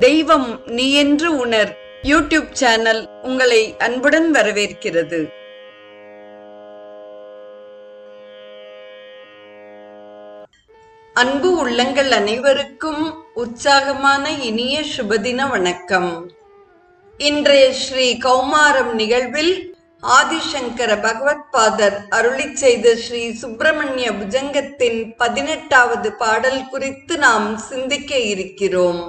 தெய்வம் நீ என்று உணர் யூடியூப் சேனல் உங்களை அன்புடன் வரவேற்கிறது. அன்பு உள்ளங்கள் அனைவருக்கும் உற்சாகமான இனிய சுபதின வணக்கம். இன்றைய ஸ்ரீ கௌமாரம் நிகழ்வில் ஆதிசங்கர பகவத் பாதர் அருளிச் செய்த ஸ்ரீ சுப்பிரமணிய புஜங்கத்தின் 18வது பாடல் குறித்து நாம் சிந்திக்க இருக்கிறோம்.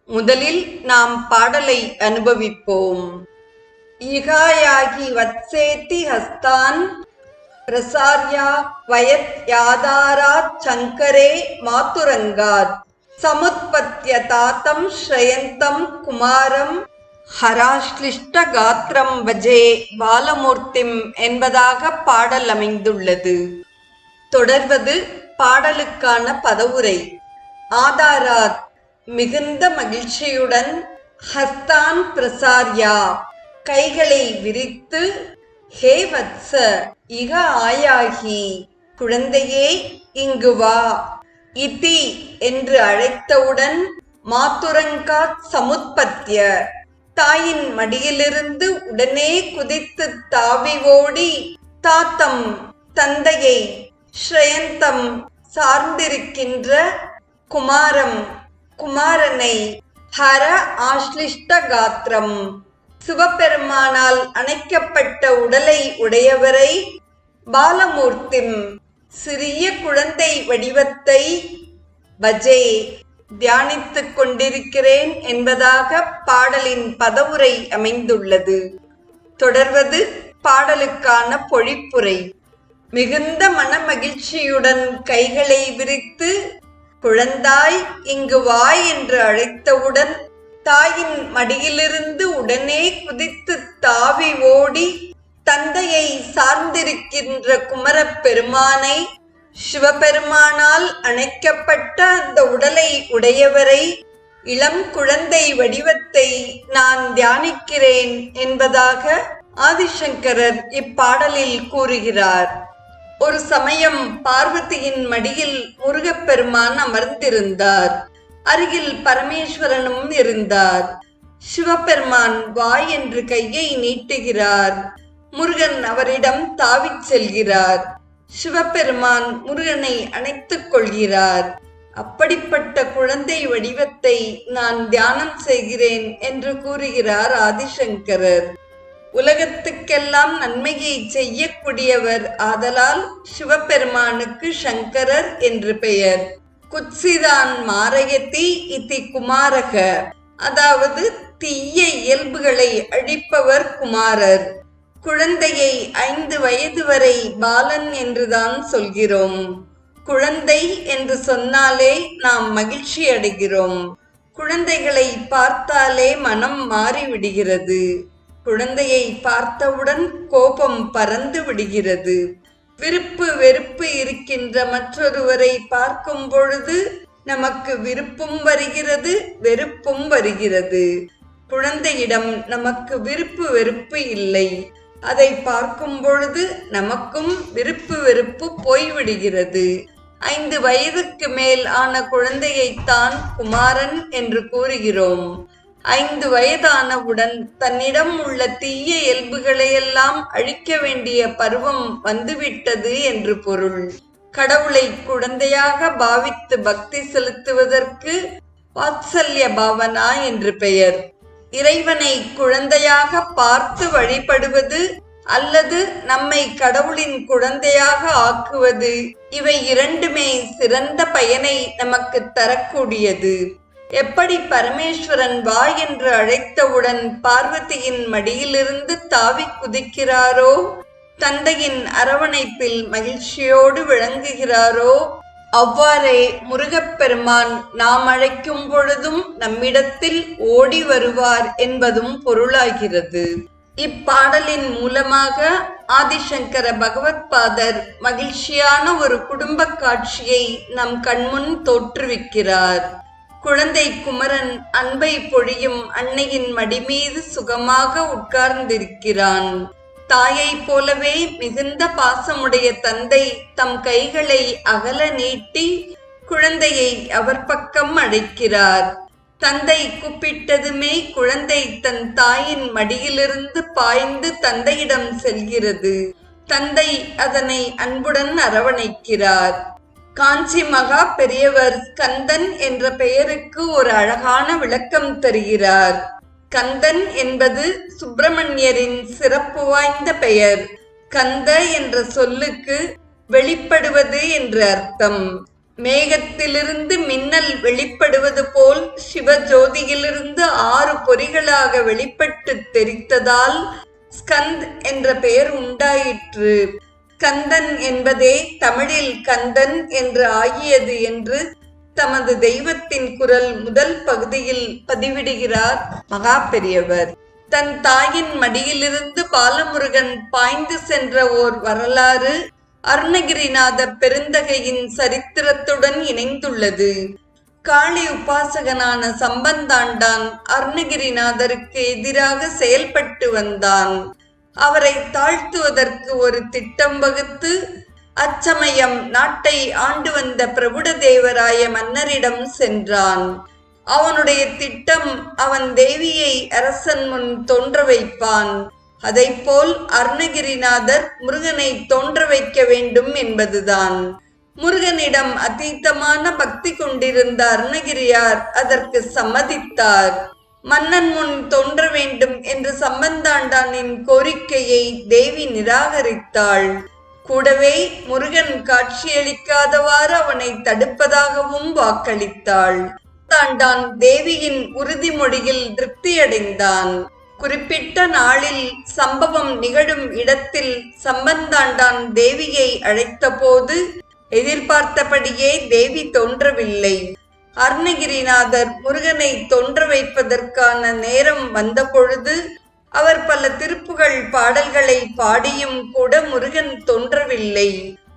முதலில் நாம் பாடலை அனுபவிப்போம். ஈகாயாகி வத்சேதி ஹஸ்தான் பிரசார்யா வயத் யாதாராத் சங்கரே மாதுரங்காத் சமுத்பத்ய தாத்தம் ஸ்ரயந்தம் குமாரம் ஹராஷ்லிஷ்ட காத்ரம் வஜே பாலமூர்த்திம் என்பதாக பாடல் அமைந்துள்ளது. தொடர்வது பாடலுக்கான பதவுரை. ஆதாராத் மிகுந்த மகிழ்ச்சியுடன், ஹஸ்தான் பிரசார்யா கைகளை விரித்து, ஹே வத்ச இக ஆயாகி குழந்தையே இங்கு வா, இதி என்று அழைத்தவுடன், மாதுரங்காத் சமுத்பத்ய தாயின் மடியிலிருந்து உடனே குதித்து தாவி ஓடி, தாத்தம் தந்தையை, ஸ்ரயந்தம் சார்ந்திருக்கின்ற, குமாரம் குமாரனை, ஹர ஆஷ்லிஷ்ட காத்ரம் சிவபெருமானால் அணைக்கப்பட்ட உடலை உடையவரை, பாலமூர்த்திம் சிறிய குழந்தை வடிவத்தை, பஜே தியானித்துக் கொண்டிருக்கிறேன் என்பதாக பாடலின் பதவுரை அமைந்துள்ளது. தொடர்வது பாடலுக்கான பொழிப்புரை. மிகுந்த மனமகிழ்ச்சியுடன் கைகளை விரித்து, குழந்தாய் இங்கு வா என்று அழைத்தவுடன், தாயின் மடியிலிருந்து உடனே குதித்து தாவி ஓடி, தந்தையை சார்ந்திருக்கின்ற குமரப் பெருமானை, சிவபெருமானால் அணைக்கப்பட்ட அந்த உடலை உடையவரை, இளம் குழந்தை வடிவத்தை நான் தியானிக்கிறேன் என்பதாக ஆதிசங்கரர் இப்பாடலில் கூறுகிறார். ஒரு சமயம் பார்வதியின் மடியில் முருகப்பெருமான் அமர்ந்திருந்தார். அருகில் பரமேஸ்வரனும் இருந்தார். சிவபெருமான் வாய் என்று கையை நீட்டுகிறார். முருகன் அவரிடம் தாவிச் செல்கிறார். சிவபெருமான் முருகனை அணைத்துக் கொள்கிறார். அப்படிப்பட்ட குழந்தை வடிவத்தை நான் தியானம் செய்கிறேன் என்று கூறுகிறார் ஆதிசங்கரர். உலகத்துக்கெல்லாம் நன்மையை செய்யக்கூடியவர் ஆதலால் சிவபெருமானுக்கு சங்கரர் என்று பெயர். குத்சிதான் மாரயதி இதி குமாரக, அதாவது தீய இயல்புகளை அழிப்பவர் குமாரர். குழந்தையை 5 வயது வரை பாலன் என்றுதான் சொல்கிறோம். குழந்தை என்று சொன்னாலே நாம் மகிழ்ச்சி அடைகிறோம். குழந்தைகளை பார்த்தாலே மனம் மாறிவிடுகிறது. குழந்தையை பார்த்தவுடன் கோபம் பறந்து விடுகிறது. விருப்பு வெறுப்பு இருக்கின்ற மற்றொருவரை பார்க்கும் பொழுது நமக்கு விருப்பும் வருகிறது, வெறுப்பும் வருகிறது. குழந்தையிடம் நமக்கு விருப்பு வெறுப்பு இல்லை. அதை பார்க்கும் பொழுது நமக்கும் விருப்பு வெறுப்பு போய்விடுகிறது. 5 வயதுக்கு மேல் ஆன குழந்தையைத்தான் குமாரன் என்று கூறுகிறோம். 5 வயதானவுடன் தன்னிடம் உள்ள தீய இயல்புகளையெல்லாம் அழிக்க வேண்டிய பருவம் வந்துவிட்டது என்று பொருள். கடவுளை குழந்தையாக பாவித்து பக்தி செலுத்துவதற்கு வாத்சல்ய பாவனா என்று பெயர். இறைவனை குழந்தையாக பார்த்து வழிபடுவது அல்லது நம்மை கடவுளின் குழந்தையாக ஆக்குவது, இவை இரண்டுமே சிறந்த பயனை நமக்கு தரக்கூடியது. எப்படி பரமேஸ்வரன் வா என்று அழைத்தவுடன் பார்வதியின் மடியிலிருந்து தாவி குதிக்கிறாரோ, தந்தையின் அரவணைப்பில் மகிழ்ச்சியோடு விளங்குகிறாரோ, அவ்வாறே முருகப்பெருமான் நாம் அழைக்கும் பொழுதும் நம்மிடத்தில் ஓடி வருவார் என்பதும் பொருளாகிறது. இப்பாடலின் மூலமாக ஆதிசங்கர பகவத் பாதர் மகிழ்ச்சியான ஒரு குடும்ப காட்சியை நம் கண்முன் தோற்றுவிக்கிறார். குழந்தை குமரன் அன்பை பொழியும் அன்னையின் மடி மீது சுகமாக உட்கார்ந்திருக்கிறான். தாயை போலவே மிகுந்த பாசமுடைய தந்தை தம் கைகளை அகல நீட்டி குழந்தையை அவர் பக்கம் அழைக்கிறார். தந்தை கூப்பிட்டதுமே குழந்தை தன் தாயின் மடியிலிருந்து பாய்ந்து தந்தையிடம் செல்கிறது. தந்தை அதனை அன்புடன் அரவணைக்கிறார். காஞ்சி மகா பெரியவர் ஸ்கந்தன் என்ற பெயருக்கு ஒரு அழகான விளக்கம் தருகிறார். கந்தன் என்பது சுப்பிரமணியரின் சிறப்பு வாய்ந்த பெயர். கந்த என்ற சொல்லுக்கு வெளிப்படுவது என்று அர்த்தம். மேகத்திலிருந்து மின்னல் வெளிப்படுவது போல் சிவஜோதியிலிருந்து 6 பொறிகளாக வெளிப்பட்டு தெரித்ததால் ஸ்கந்த் என்ற பெயர் உண்டாயிற்று. கந்தன் என்பதே தமிழில் கந்தன் என்று ஆகியது என்று தமது தெய்வத்தின் குரல் முதல் பகுதியில் பதிவிடுகிறார் மகா பெரியவர். தன் தாயின் மடியிலிருந்து பாலமுருகன் பாய்ந்து சென்ற ஓர் வரலாறு அருணகிரிநாத பெருந்தகையின் சரித்திரத்துடன் இணைந்துள்ளது. காளி உபாசகனான சம்பந்தாண்டான் அருணகிரிநாதருக்கு எதிராக செயல்பட்டு வந்தான். அவரை தாழ்த்துவதற்கு ஒரு திட்டம் வகுத்து அச்சமயம் நாட்டை ஆண்டு வந்த பிரபுடதேவராய மன்னரிடம் சென்றான். அவனுடைய திட்டம் அவன் தேவியை அரசன் முன் தோன்ற வைப்பான். அதைப்போல் அருணகிரிநாதர் முருகனை தோன்ற வைக்க வேண்டும் என்பதுதான். முருகனிடம் அதீதமான பக்தி கொண்டிருந்த அருணகிரியார் அதற்கு சம்மதித்தார். மன்னன் முன் தோன்ற வேண்டும் என்று சம்பந்தாண்டானின் கோரிக்கையை தேவி நிராகரித்தாள். கூடவே முருகன் காட்சியளிக்காதவாறு அவனை தடுப்பதாகவும் வாக்களித்தாள். சம்பந்தாண்டான் தேவியின் உறுதிமொழியில் திருப்தியடைந்தான். குறிப்பிட்ட நாளில் சம்பவம் நிகழும் இடத்தில் சம்பந்தாண்டான் தேவியை அழைத்த போது எதிர்பார்த்தபடியே தேவி தோன்றவில்லை. அருணகிரிநாதர் முருகனை தோன்ற வைப்பதற்கான நேரம் வந்த பொழுது அவர் பல திருப்புகழ் பாடல்களை பாடியும் கூட முருகன் தோன்றவில்லை.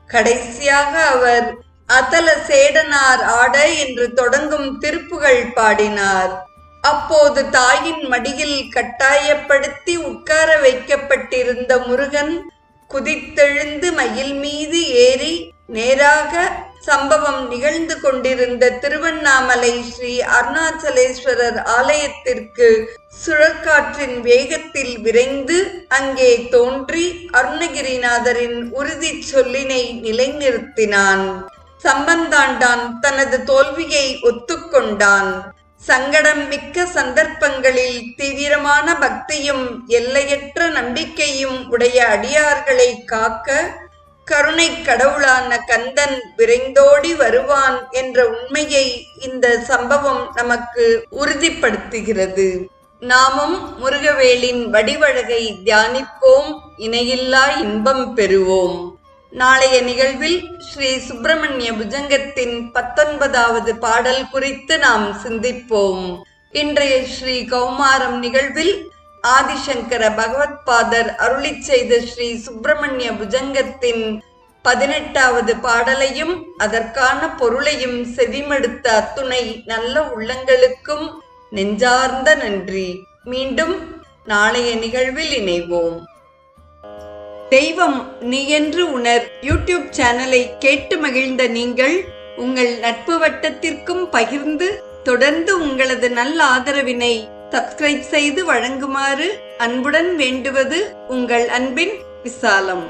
கடைசியாக அவர் அதல சேடனார் ஆட என்று தொடங்கும் திருப்புகழ் பாடினார். அப்போது தாயின் மடியில் கட்டாயப்படுத்தி உட்கார வைக்கப்பட்டிருந்த முருகன் குதித்தெழுந்து மயில் மீது ஏறி நேராக சம்பவம் நிகழ்ந்து கொண்டிருந்த திருவண்ணாமலை ஸ்ரீ அருணாச்சலேஸ்வரர் ஆலயத்திற்கு சுழற்காற்றின் வேகத்தில் விரைந்து அங்கே தோன்றி அருணகிரிநாதரின் உறுதி சொல்லினை நிலைநிறுத்தினான். சம்பந்தாண்டான் தனது தோல்வியை ஒத்துக்கொண்டான். சங்கடம் மிக்க சந்தர்ப்பங்களில் தீவிரமான பக்தியும் எல்லையற்ற நம்பிக்கையும் உடைய அடியார்களை காக்க கருணை கடவுளான கந்தன் விரைந்தோடி வருவான் என்ற உண்மையை இந்த சம்பவம் நமக்கு உறுதிப்படுத்துகிறது. நாமும் முருகவேளின் வடிவழகை தியானிப்போம், இணையில்லா இன்பம் பெறுவோம். நாளைய நிகழ்வில் ஸ்ரீ சுப்பிரமணிய புஜங்கத்தின் 19வது பாடல் குறித்து நாம் சிந்திப்போம். இன்றைய ஸ்ரீ கௌமாரம் நிகழ்வில் ஆதிசங்கர பகவத்பாதர் அருளிச் செய்த ஸ்ரீ சுப்பிரமணிய புஜங்கத்தின் 18வது பாடலையும் அதற்கான பொருளையும் செவிமடுத்த அத்துணை நல்ல உள்ளங்களுக்கும் நெஞ்சார்ந்த நன்றி. மீண்டும் நாளைய நிகழ்வில் இணைவோம். தெய்வம் நீ என்று உணர் யூடியூப் சேனலை கேட்டு மகிழ்ந்த நீங்கள் உங்கள் நட்பு வட்டத்திற்கும் பகிர்ந்து தொடர்ந்து உங்களது நல்ல ஆதரவினை சப்ஸ்கிரைப் செய்து வழங்குமாறு அன்புடன் வேண்டுவது உங்கள் அன்பின் விசாலம்.